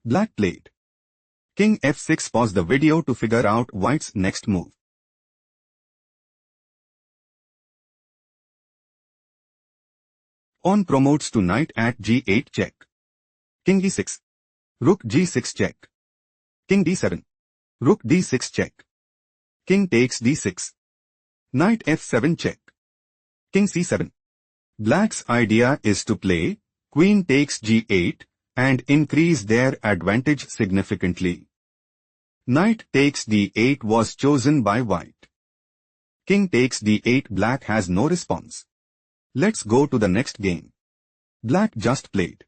Black played. King f6. Pause the video to figure out white's next move. Pawn promotes to knight at g8 check. King e6. Rook g6 check. King d7. Rook d6 check. King takes d6. Knight f7 check. King c7. Black's idea is to play queen takes g8 and increase their advantage significantly. Knight takes d8 was chosen by white. King takes d8. Black has no response. Let's go to the next game. Black just played.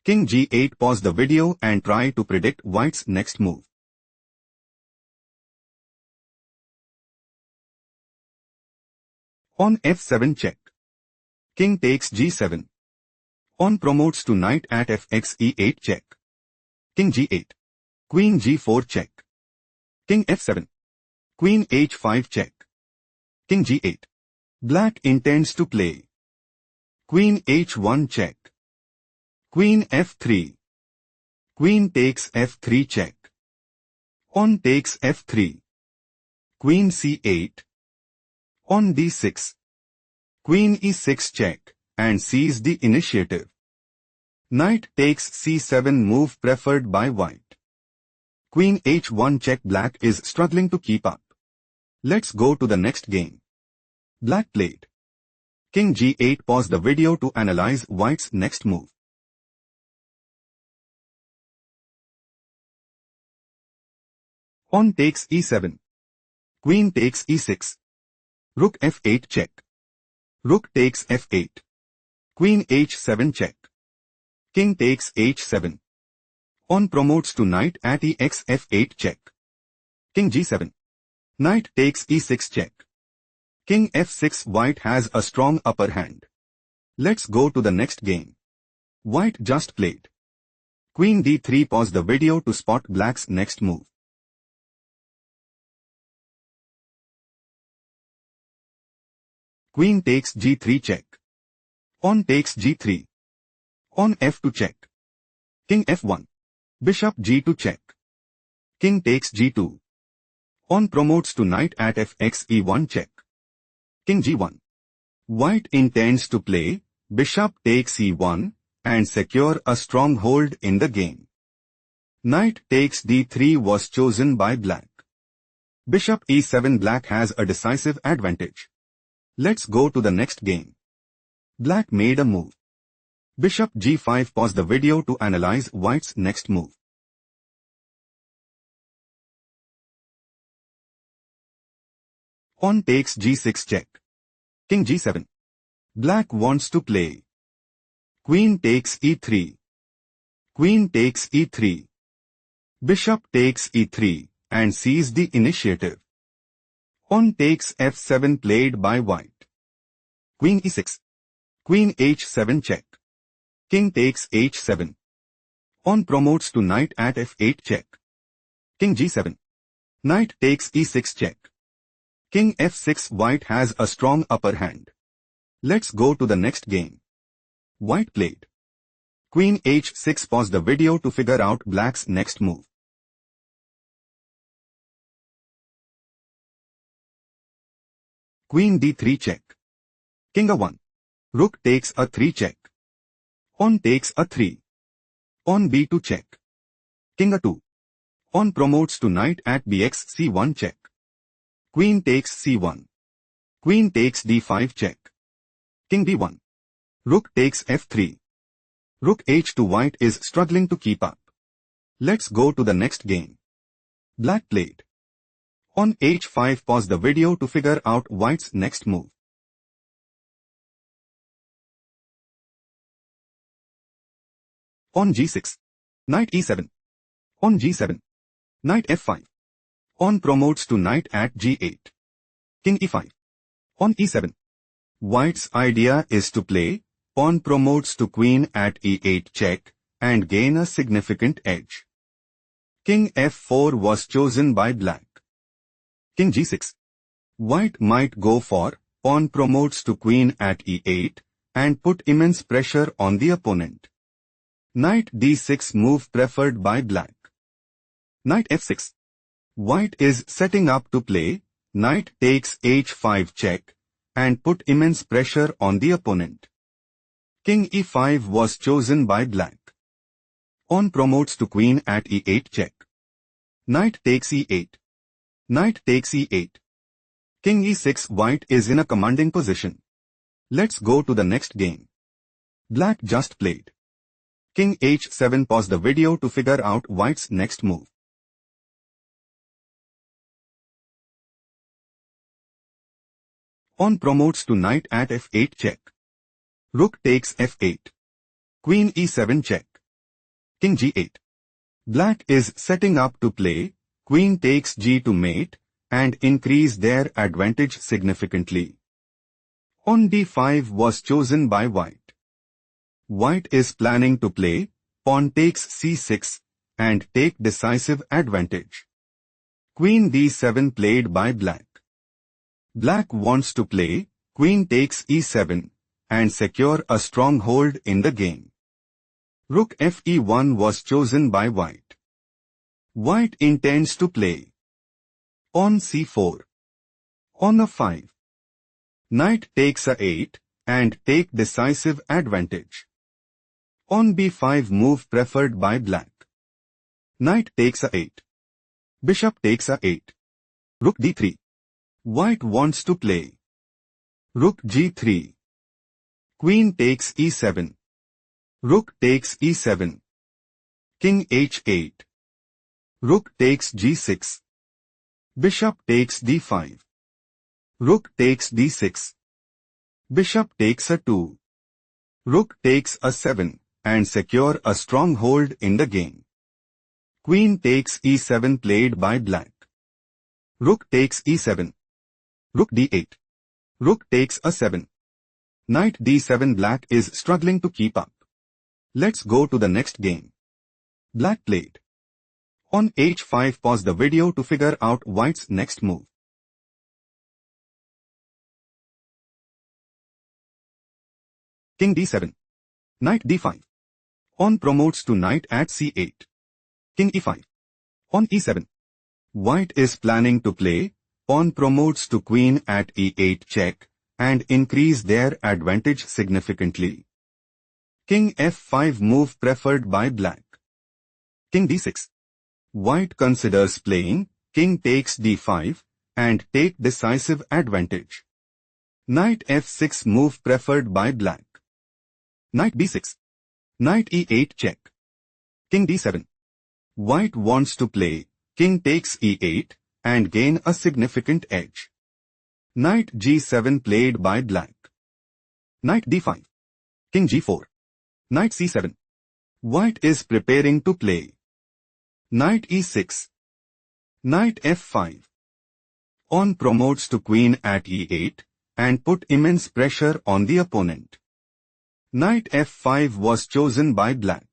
King g8. Pause the video and try to predict white's next move. Pawn f7 check. King takes g7. Pawn promotes to knight at fx e8 check. King g8. Queen g4 check. King f7. Queen h5 check. King g8. Black intends to play queen h1 check. Queen f3. Queen takes f3 check. Pawn takes f3. Queen c8. Pawn d6. Queen e6 check and seize the initiative. Knight takes c7 move preferred by white. Queen h1 check. Black is struggling to keep up. Let's go to the next game. Black played. King g8. Pause the video to analyze white's next move. Pawn takes e7. Queen takes e6. Rook f8 check. Rook takes f8. Queen h7 check. King takes h7. Pawn promotes to knight at ex f8 check. King g7. Knight takes e6 check. King f6. White has a strong upper hand. Let's go to the next game. White just played. Queen d3. Pause the video to spot black's next move. Queen takes g3 check. Pawn takes g3. Pawn f2 check. King f1. Bishop g2 check. King takes g2. Pawn promotes to knight at fx e1 check. King g1. White intends to play bishop takes e1 and secure a stronghold in the game. Knight takes d3 was chosen by black. Bishop e7. Black has a decisive advantage. Let's go to the next game. Black made a move. Bishop g5. Pause the video to analyze white's next move. Pawn takes g6 check. King g7. Black wants to play queen takes e3. Queen takes e3. Bishop takes e3 and seize the initiative. Pawn takes f7 played by white. Queen e6. Queen h7 check. King takes h7. Pawn promotes to knight at f8 check. King g7. Knight takes e6 check. King f6. White has a strong upper hand. Let's go to the next game. White played. Queen h6. Pause the video to figure out black's next move. Queen d3 check. King a1. Rook takes a3 check. Pawn takes a3. Pawn b2 check. King a2. Pawn promotes to knight at bx c1 check. Queen takes c1. Queen takes d5 check. King b1. Rook takes f3. Rook h2. White is struggling to keep up. Let's go to the next game. Black played. Pawn h5. Pause the video to figure out white's next move. Pawn g6. Knight e7. Pawn g7. Knight f5. Pawn promotes to knight at g8. King e5. Pawn e7. White's idea is to play pawn promotes to queen at e8 check and gain a significant edge. King f4 was chosen by black. King g6. White might go for pawn promotes to queen at e8 and put immense pressure on the opponent. Knight d6 move preferred by black. Knight f6. White is setting up to play knight takes h5 check and put immense pressure on the opponent. King e5 was chosen by black. Pawn promotes to queen at e8 check. Knight takes e8. Knight takes e8. King e6. White is in a commanding position. Let's go to the next game. Black just played King h7. Pause the video to figure out white's next move. Pawn promotes to knight at f8 check. Rook takes f8. Queen e7 check. King g8. Black is setting up to play queen takes g to mate and increase their advantage significantly. Pawn d5 was chosen by white. White is planning to play pawn takes c6 and take decisive advantage. Queen d7 played by black. Black wants to play queen takes e7 and secure a stronghold in the game. Rook fe1 was chosen by white. White intends to play pawn c4. On a5. Knight takes a8 and take decisive advantage. Pawn b5 move preferred by black. Knight takes a8. Bishop takes a8. Rook d3. White wants to play rook g3. Queen takes e7. Rook takes e7. King h8. Rook takes g6. Bishop takes d5. Rook takes d6. Bishop takes a2. Rook takes a7 and secure a stronghold in the game. Queen takes e7 played by black. Rook takes e7. Rook d8. Rook takes a7. Knight d7. Black is struggling to keep up. Let's go to the next game. Black played on h5. Pause the video to figure out white's next move. King d7. Knight d5. Pawn promotes to knight at c8. King e5. Pawn e7. White is planning to play pawn promotes to queen at e8 check and increase their advantage significantly. King f5 move preferred by black. King d6. White considers playing king takes d5 and take decisive advantage. Knight f6 move preferred by black. Knight b6. Knight e8 check. King d7. White wants to play king takes e8 and gain a significant edge. Knight g7 played by black. Knight d5. King g4. Knight c7. White is preparing to play knight e6. Knight f5. Pawn promotes to queen at e8 and put immense pressure on the opponent. Knight f5 was chosen by black.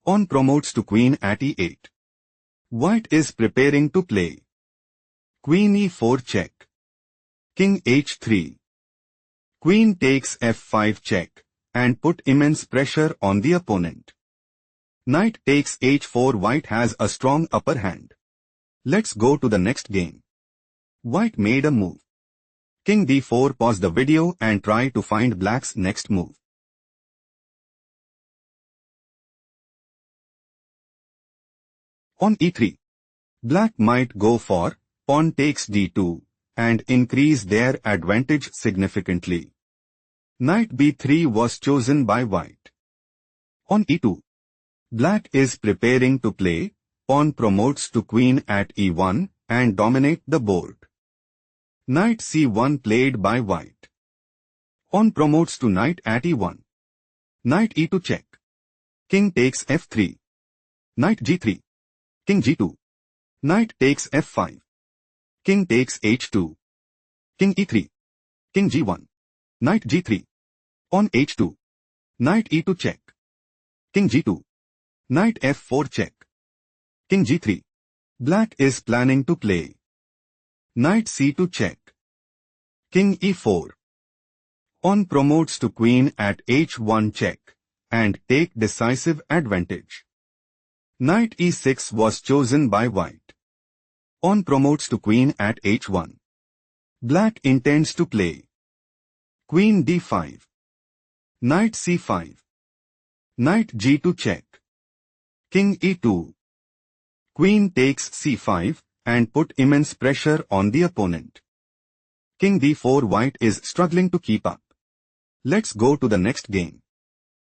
Pawn promotes to queen at e8. White is preparing to play queen e4 check. King h3. Queen takes f5 check and put immense pressure on the opponent. Knight takes h4. White has a strong upper hand. Let's go to the next game. White made a move. King d4. Pause the video and try to find black's next move. On e3. Black might go for pawn takes d2 and increase their advantage significantly. Knight b3 was chosen by white. On e2. Black is preparing to play pawn promotes to queen at e1 and dominate the board. Knight c1 played by white. Pawn promotes to knight at e1. Knight e2 check. King takes f3. Knight g3. King g2. Knight takes f5. King takes h2. King e3. King g1. Knight g3. Pawn h2. Knight e2 check. King g2. Knight f4 check. King g3. Black is planning to play knight c2 check. King e4. Pawn promotes to queen at h1 check and take decisive advantage. Knight e6 was chosen by white. Pawn promotes to queen at h1. Black intends to play queen d5. Knight c5. Knight g2 check. King e2. Queen takes c5 and put immense pressure on the opponent. King d4. White is struggling to keep up. Let's go to the next game.